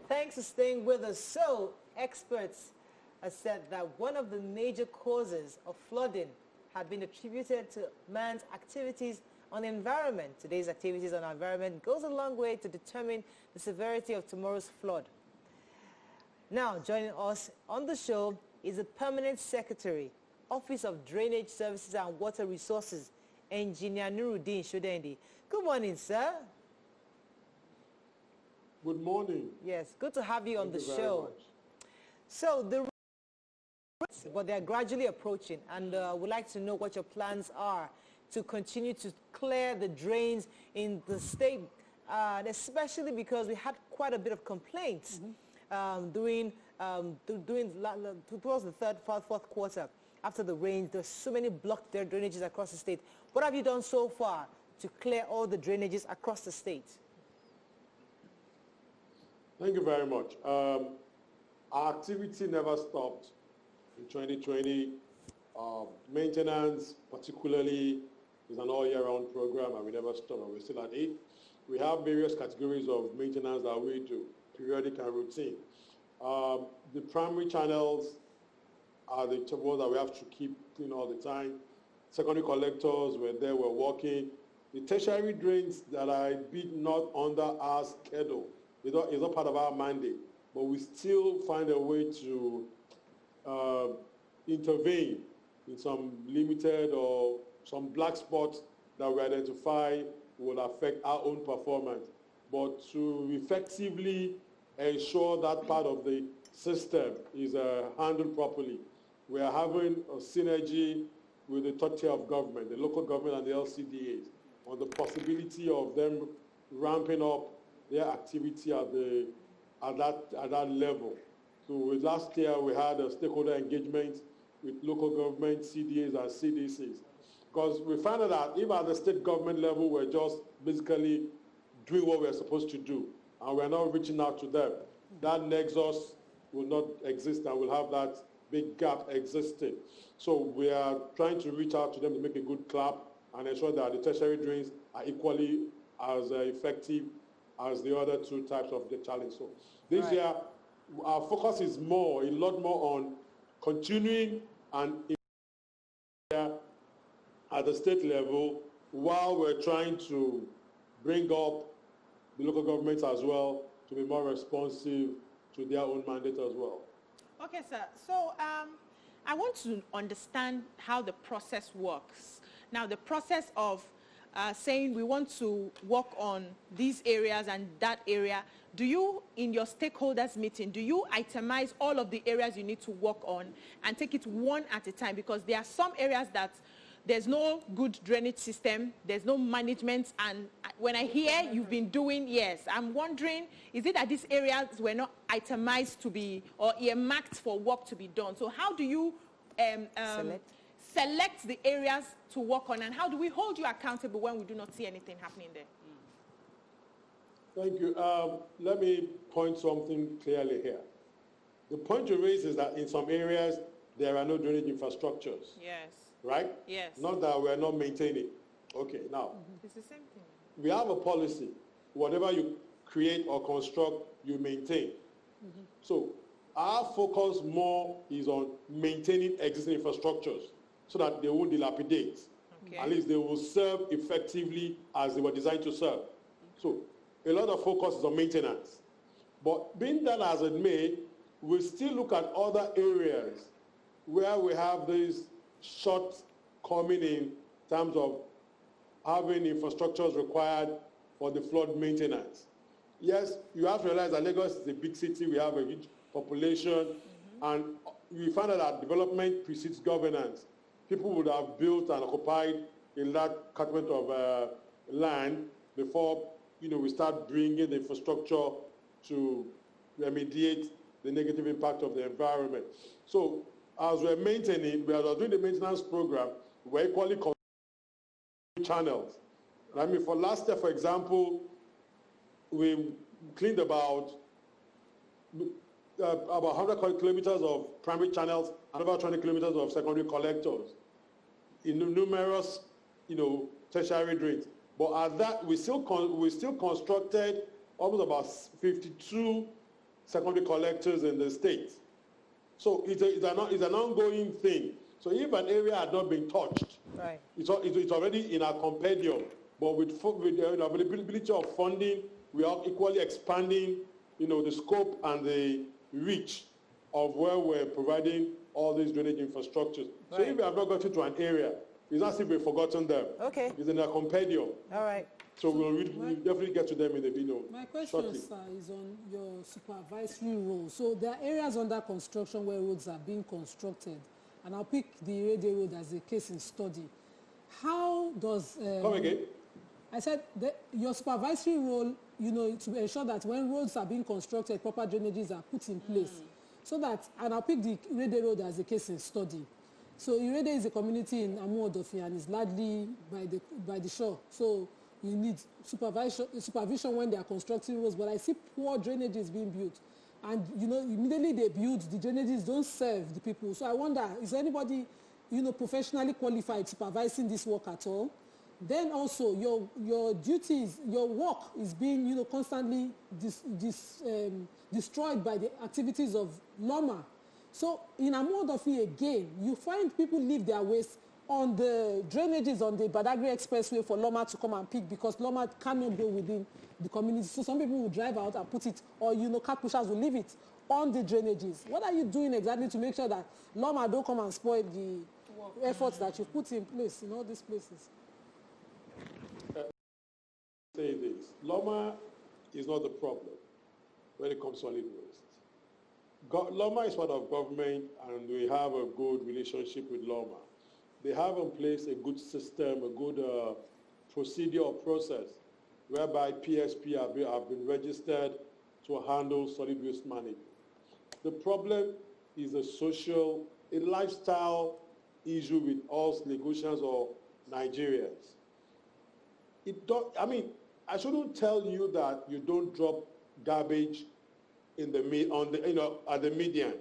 Thanks for staying with us. So, experts have said that one of the major causes of flooding have been attributed to man's activities on the environment. Today's activities on our environment goes a long way to determine the severity of tomorrow's flood. Now, joining us on the show is the Permanent Secretary, Office of Drainage Services and Water Resources, Engr Nurudeen Shodeinde. Good morning, sir. Good morning. Yes, good to have you on the show. So but they're gradually approaching, and we'd like to know what your plans are to continue to clear the drains in the state, especially because we had quite a bit of complaints towards the fourth quarter after the rains. There's so many blocked drainages across the state. What have you done so far to clear all the drainages across the state? Thank you very much. Our activity never stopped in 2020. Maintenance, particularly, is an all-year-round program, and we never stop, and we're still at it. We have various categories of maintenance that we do, periodic and routine. The primary channels are the ones that we have to keep clean all the time. Secondary collectors, we're there, we're working. The tertiary drains that are a bit not under our schedule, it's not part of our mandate, but we still find a way to intervene in some limited or some black spots that we identify will affect our own performance. But to effectively ensure that part of the system is handled properly, we are having a synergy with the third tier of government, the local government and the LCDAs, on the possibility of them ramping up their activity at that level. So last year we had a stakeholder engagement with local government, CDAs and CDCs. Because we found out that if at the state government level we're just basically doing what we're supposed to do and we're not reaching out to them, that nexus will not exist and we'll have that big gap existing. So we are trying to reach out to them to make a good clap and ensure that the tertiary drains are equally as effective as the other two types of the challenge. So this year, our focus is a lot more on continuing and at the state level while we're trying to bring up the local governments as well to be more responsive to their own mandate as well. Okay, sir. So I want to understand how the process works. Now, the process of saying we want to work on these areas and that area, do you, in your stakeholders meeting, do you itemize all of the areas you need to work on and take it one at a time? Because there are some areas that there's no good drainage system, there's no management, and when I hear you've been doing, yes, I'm wondering, is it that these areas were not itemized to be, or earmarked for work to be done? So how do you select the areas to work on, and how do we hold you accountable when we do not see anything happening there? Thank you. Let me point something clearly here. The point you raise is that in some areas there are no drainage infrastructures. Yes. Right? Yes. Not that we're not maintaining. Okay, now. It's the same thing. We have a policy. Whatever you create or construct, you maintain. So our focus more is on maintaining existing infrastructures so that they won't dilapidate. Okay. At least they will serve effectively as they were designed to serve. So a lot of focus is on maintenance. But being that as it may, we still look at other areas where we have these shortcomings in terms of having infrastructures required for the flood maintenance. Yes, you have to realize that Lagos is a big city. We have a huge population, and we find out that development precedes governance. People would have built and occupied a large catchment of land before we start bringing the infrastructure to remediate the negative impact of the environment. So as we're maintaining, we are doing the maintenance program, we're equally channels. I mean, for last year, for example, we cleaned about 100 kilometers of primary channels and about 20 kilometers of secondary collectors in numerous, tertiary drains. But at that, we still constructed almost about 52 secondary collectors in the state. So it's an ongoing thing. So if an area had not been touched, right, it's already in our compendium. But with the availability of funding, we are equally expanding, the scope and the reach of where we're providing all these drainage infrastructures. Right. So if we have not gotten to an area, it's as if we've forgotten them. Okay. It's in our compendium. All right. So we'll definitely get to them in the video. My question, sir, is on your supervisory role. So there are areas under construction where roads are being constructed, and I'll pick the Radio Road as a case in study. How does... Come again? I said your supervisory role, to ensure that when roads are being constructed, proper drainages are put in place. So that, and I'll pick the Irede Road as a case in study. So Irede is a community in Amuodofi and is largely by the shore. So you need supervision when they are constructing roads. But I see poor drainages being built. And, immediately they build, the drainages don't serve the people. So I wonder, is anybody, professionally qualified supervising this work at all? Then also your duties, your work is being constantly destroyed by the activities of LAWMA. So in Amuodofi again, you find people leave their waste on the drainages on the Badagry Expressway for LAWMA to come and pick because LAWMA cannot go within the community. So some people will drive out and put it, or car pushers will leave it on the drainages. What are you doing exactly to make sure that LAWMA don't come and spoil the efforts that you've put in place in all these places? Say this, LAWMA is not the problem when it comes to solid waste. LAWMA is part of government and we have a good relationship with LAWMA. They have in place a good system, a good procedure or process whereby PSP have been registered to handle solid waste management. The problem is a lifestyle issue with us Lagosians or Nigerians. I shouldn't tell you that you don't drop garbage at the median.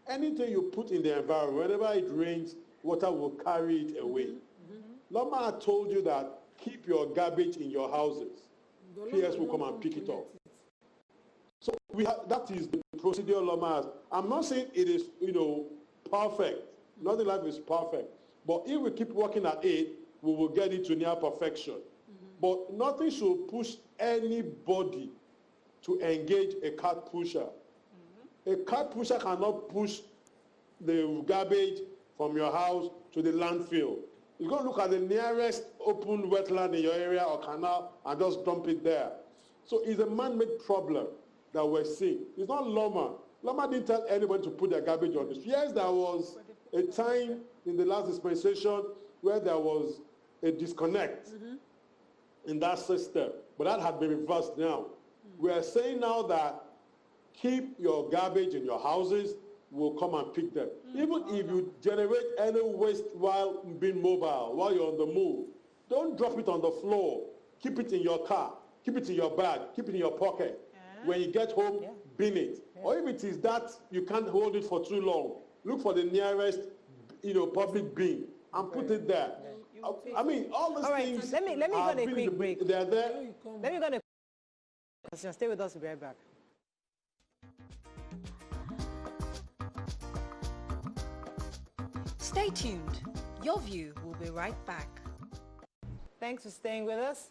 Anything you put in the environment, whenever it rains, water will carry it away. LAWMA had told you that keep your garbage in your houses. PS will come and pick it up. So that is the procedure LAWMA has. I'm not saying it is perfect. Nothing in life is perfect. But if we keep working at it, we will get it to near perfection. But nothing should push anybody to engage a cart pusher. A cart pusher cannot push the garbage from your house to the landfill. You're going to look at the nearest open wetland in your area or canal and just dump it there. So it's a man-made problem that we're seeing. It's not LAWMA. LAWMA didn't tell anybody to put their garbage on this. Yes, there was a time in the last dispensation where there was a disconnect in that system, but that had been reversed now. We are saying now that keep your garbage in your houses, we'll come and pick them. Even if you generate any waste while being mobile, while you're on the move, don't drop it on the floor. Keep it in your car, keep it in your bag, keep it in your pocket. When you get home, bin it. Or if it is that you can't hold it for too long, look for the nearest public bin and put it there. All these things. Let me go on a quick break. They're there. Let me go on a question. Stay with us. We'll be right back. Stay tuned. Your View will be right back. Thanks for staying with us.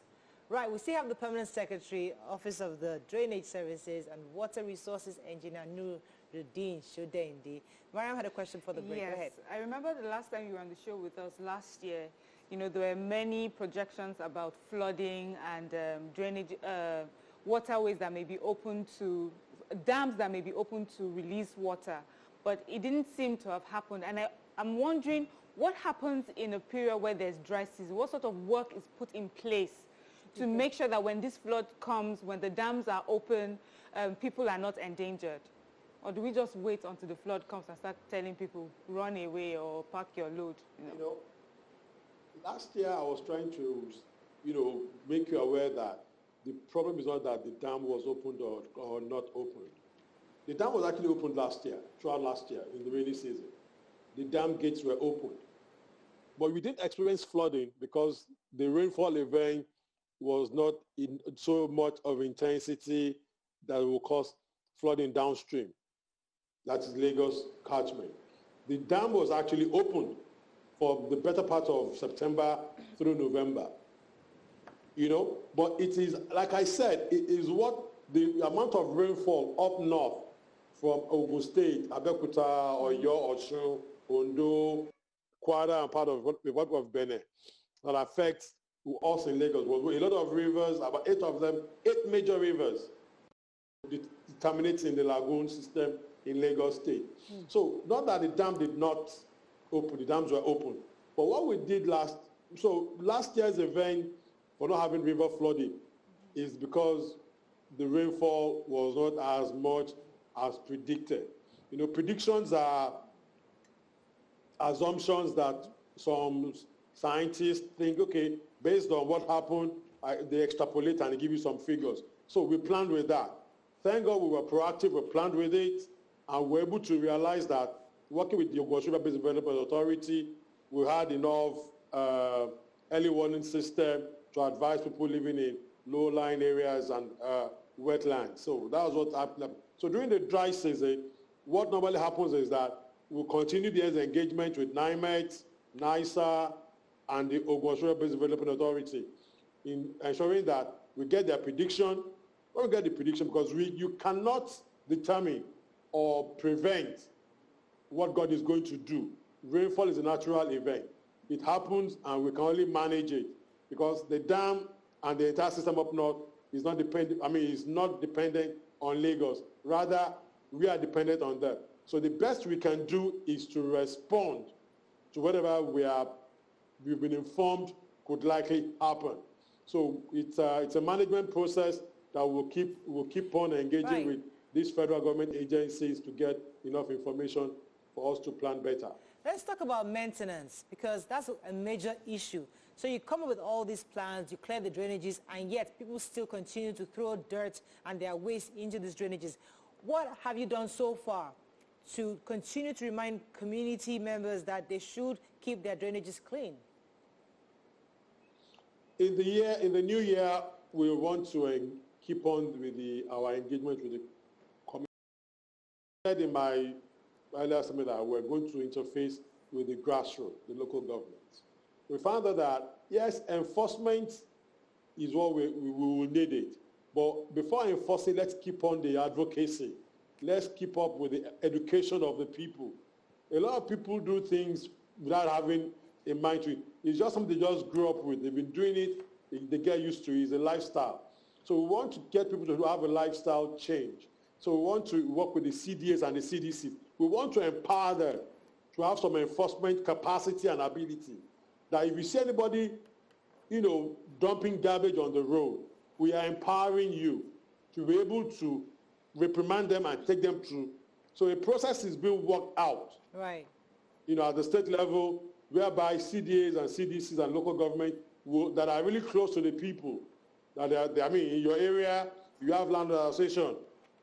Right, we still have the Permanent Secretary, Office of the Drainage Services and Water Resources Engineer Engr Nurudeen Shodeinde. Mariam had a question for the break. Yes, go ahead. I remember the last time you were on the show with us last year, there were many projections about flooding and drainage, waterways that may be open to, dams that may be open to release water, but it didn't seem to have happened. And I'm wondering what happens in a period where there's dry season? What sort of work is put in place to make sure that when this flood comes, when the dams are open, people are not endangered? Or do we just wait until the flood comes and start telling people, run away or pack your load? Last year I was trying to, make you aware that the problem is not that the dam was opened or not opened. The dam was actually opened last year, throughout last year, in the rainy season. The dam gates were opened. But we didn't experience flooding because the rainfall event was not in so much of intensity that will cause flooding downstream. That is Lagos catchment. The dam was actually opened for the better part of September through November. But it is, like I said, it is what the amount of rainfall up north from Ogun State, Abeokuta, Oyo, Osun, Ondo, Kwara, and part of Benin that affects us in Lagos. Well, a lot of rivers, about 8 of them, 8 major rivers terminating the lagoon system in Lagos State. So not that the dam did not open, the dams were open. But what we did last year's event for not having river flooding is because the rainfall was not as much as predicted. Predictions are assumptions that some scientists think, okay, based on what happened, they extrapolate and they give you some figures. So we planned with that. Thank God we were proactive, we planned with it, and we were able to realize that working with the Ogun River Basin Development Authority, we had enough early warning system to advise people living in low-lying areas and wetlands. So that was what happened. So during the dry season, what normally happens is that we'll continue the engagement with NIMET, NISA, and the Ogun River Basin Development Authority in ensuring that we get their prediction. When we get the prediction, because you cannot determine or prevent what God is going to do. Rainfall is a natural event. It happens and we can only manage it because the dam and the entire system up north is not dependent, is not dependent on Lagos. Rather, we are dependent on them. So the best we can do is to respond to whatever we've been informed could likely happen. So it's a management process that we'll keep on engaging with these federal government agencies to get enough information for us to plan better. Let's talk about maintenance, because that's a major issue. So you come up with all these plans, you clear the drainages, and yet people still continue to throw dirt and their waste into these drainages. What have you done so far to continue to remind community members that they should keep their drainages clean? In the new year, we want to keep on with our engagement with the community. I said in my earlier statement that we're going to interface with the grassroots, the local governments. We found out that, yes, enforcement is what we will need it. But before enforcing, let's keep on the advocacy. Let's keep up with the education of the people. A lot of people do things without having a mind to it. It's just something they just grew up with. They've been doing it, they get used to it. It's a lifestyle. So we want to get people to have a lifestyle change. So we want to work with the CDAs and the CDCs. We want to empower them to have some enforcement capacity and ability. That if you see anybody, dumping garbage on the road, we are empowering you to be able to reprimand them and take them through. So a process is being worked out. Right. At the state level, whereby CDAs and CDCs and local government that are really close to the people. That in your area, you have land association,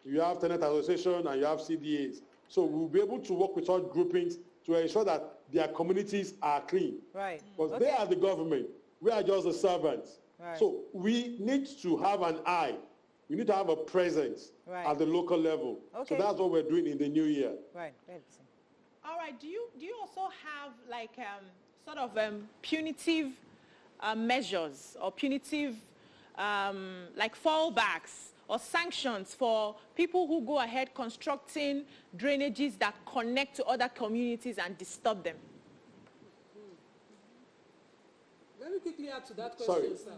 you have tenant association, and you have CDAs. So we'll be able to work with such groupings to ensure that their communities are clean. Right. Because they are the government. We are just the servants. Right. So we need to have an eye. We need to have a presence at the local level. Okay. So that's what we're doing in the new year. Right. All right. Do you also have punitive measures or punitive fallbacks or sanctions for people who go ahead constructing drainages that connect to other communities and disturb them? Let me quickly add to that question, sir.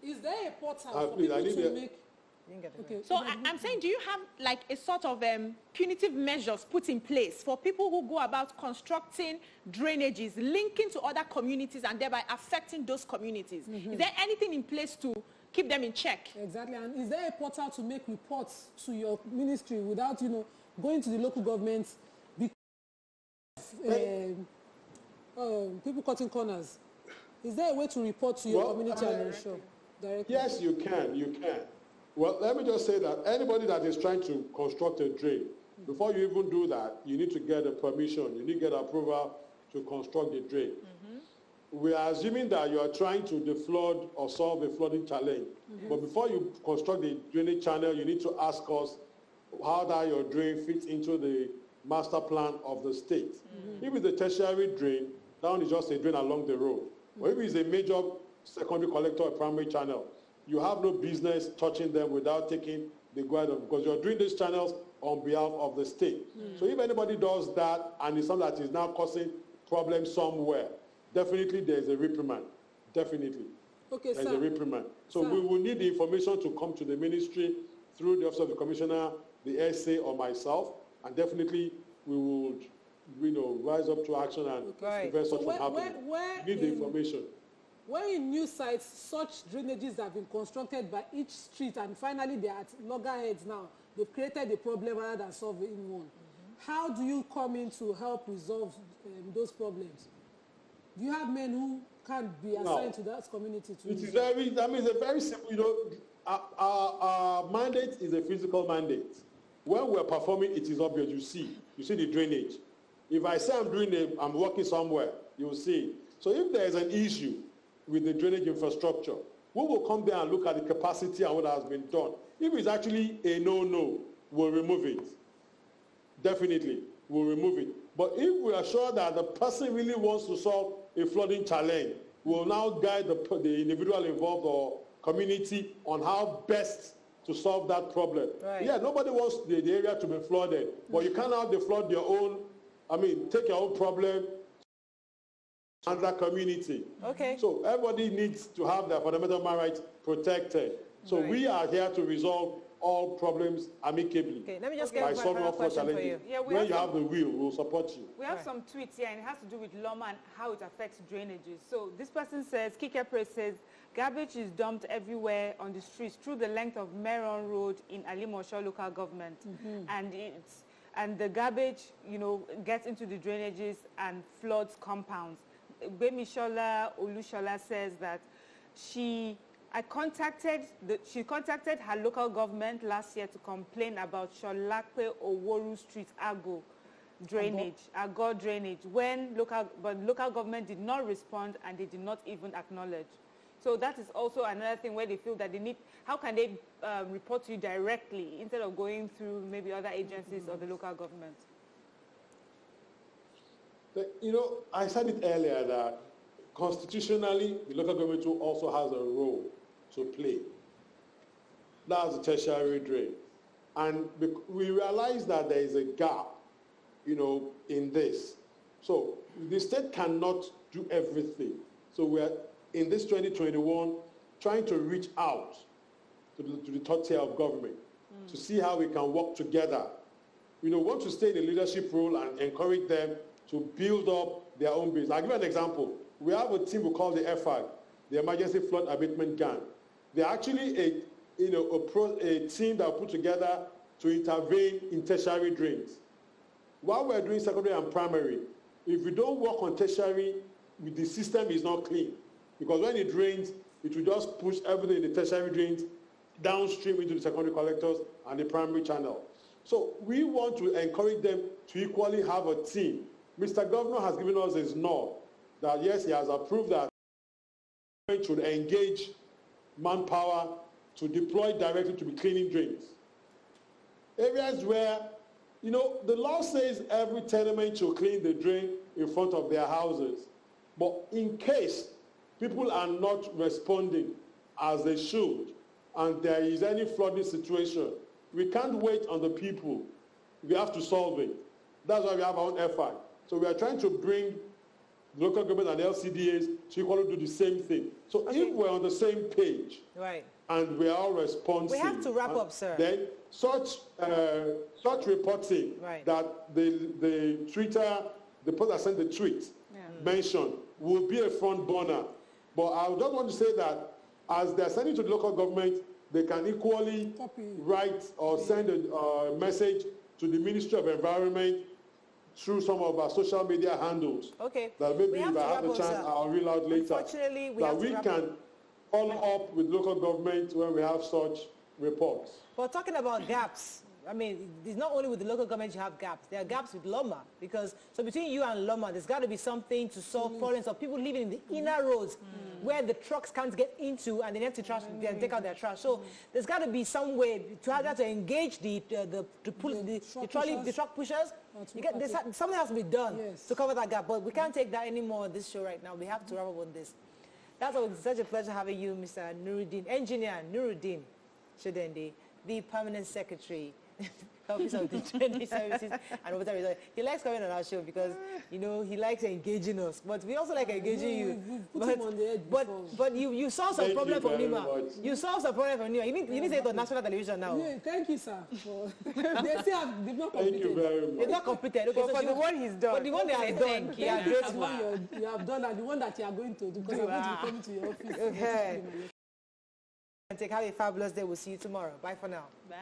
Is there a portal for please, people to make... Okay. So I'm saying, do you have a sort of punitive measures put in place for people who go about constructing drainages, linking to other communities and thereby affecting those communities? Is there anything in place to keep them in check? Exactly. And is there a portal to make reports to your ministry without, going to the local governments because people cutting corners? Is there a way to report to your community and ensure directly? Yes, you can. Well, let me just say that anybody that is trying to construct a drain, before you even do that, you need to get a permission, you need to get approval to construct the drain. We are assuming that you are trying to deflood or solve a flooding challenge. But before you construct the drainage channel, you need to ask us, how that your drain fits into the master plan of the state. If it's a tertiary drain, that one is just a drain along the road. Or if it's a major secondary collector or primary channel, you have no business touching them without taking the guidance, because you're doing these channels on behalf of the state. So if anybody does that and it's something that is now causing problems somewhere, definitely there's a reprimand. Definitely. Okay, there's sir. a reprimand. So Sir. we will need the information to come to the ministry through the Office of the Commissioner, the SA, or myself, and definitely we will, rise up to action and prevent such from happening. We need the information. Where in new sites such drainages have been constructed by each street and finally they are at loggerheads now, they've created a problem rather than solving one. How do you come in to help resolve those problems? Do you have men who can be assigned to that community? It is very, it's a very simple, our mandate is a physical mandate. When we're performing, it is obvious. You see the drainage. If I say I'm working somewhere, you will see it. So if there is an issue with the drainage infrastructure, we will come there and look at the capacity and what has been done. If it's actually a no-no, we'll remove it. Definitely, we'll remove it. But if we are sure that the person really wants to solve a flooding challenge, we'll now guide the individual involved or community on how best to solve that problem. Right. Yeah, nobody wants the area to be flooded, but you cannot deflood your own, take your own problem and that community. Okay. So everybody needs to have their fundamental human rights protected. So we are here to resolve all problems amicably. Okay, let me just by get my solving final all four question for challenges. you. Yeah, when you have the will, we'll support you. We have some tweets here, and it has to do with LAWMA and how it affects drainages. So this person says, Kikepre says, garbage is dumped everywhere on the streets through the length of Meron Road in Alimosho local government. And the garbage, gets into the drainages and floods compounds. Bemishola Olushola says that she contacted her local government last year to complain about Sholakwe Oworu Street Ago drainage, but local government did not respond and they did not even acknowledge. So that is also another thing where they feel that they need, how can they report to you directly instead of going through maybe other agencies or the local government? I said it earlier that constitutionally, the local government also has a role to play. That's the tertiary drain. And we realize that there is a gap, in this. So the state cannot do everything. So we are, in this 2021, trying to reach out to the third tier of government to see how we can work together. We want to stay in a leadership role and encourage them to build up their own base. I'll give you an example. We have a team we call the FI, the Emergency Flood Abatement Gang. They're actually a team that put together to intervene in tertiary drains. While we're doing secondary and primary, if we don't work on tertiary, the system is not clean. Because when it rains, it will just push everything in the tertiary drains downstream into the secondary collectors and the primary channel. So we want to encourage them to equally have a team. Mr. Governor has given us his nod that yes, he has approved that government should engage manpower to deploy directly to be cleaning drains. Areas where, the law says every tenement should clean the drain in front of their houses. But in case people are not responding as they should, and there is any flooding situation, we can't wait on the people. We have to solve it. That's why we have our own FI. So we are trying to bring local government and LCDAs to equally do the same thing. So if we're on the same page, and we are all responsive, we have to wrap up, sir. Then such reporting that the tweeter, the person that sent the tweet mentioned, will be a front burner. But I just want to say that as they're sending to the local government, they can equally write or send a message to the Ministry of Environment through some of our social media handles. Okay. That maybe if I have the chance, I'll reel out later. Unfortunately, we can follow up with local government when we have such reports. Well, talking about gaps, I mean, it's not only with the local government you have gaps. There are gaps with LAWMA because, so between you and LAWMA, there's got to be something to solve problems of people living in the inner roads where the trucks can't get into and they have to take out their trash. So there's got to be some way to have to engage the truck pushers. Something has to be done to cover that gap, but we can't take that anymore on this show right now. We have to wrap up on this. That's such a pleasure having you, Mr. Nurudeen, Engineer Nurudeen Shodeinde, the Permanent Secretary, Office of the Drainage Services and Water Resources. He likes coming on our show because, you know, he likes engaging us. But we also like engaging you. But you solved some problem for Nima. You solved some problem for Nima. You need to say it on national television now. Yeah, thank you, sir. They've not completed. Thank you very much. They've not completed. Okay, but for the one he's done. But the one they have done, you have done and the one that you are going to do because I'm going to be coming to your office. Okay. And have a fabulous day. We'll see you tomorrow. Bye for now. Bye.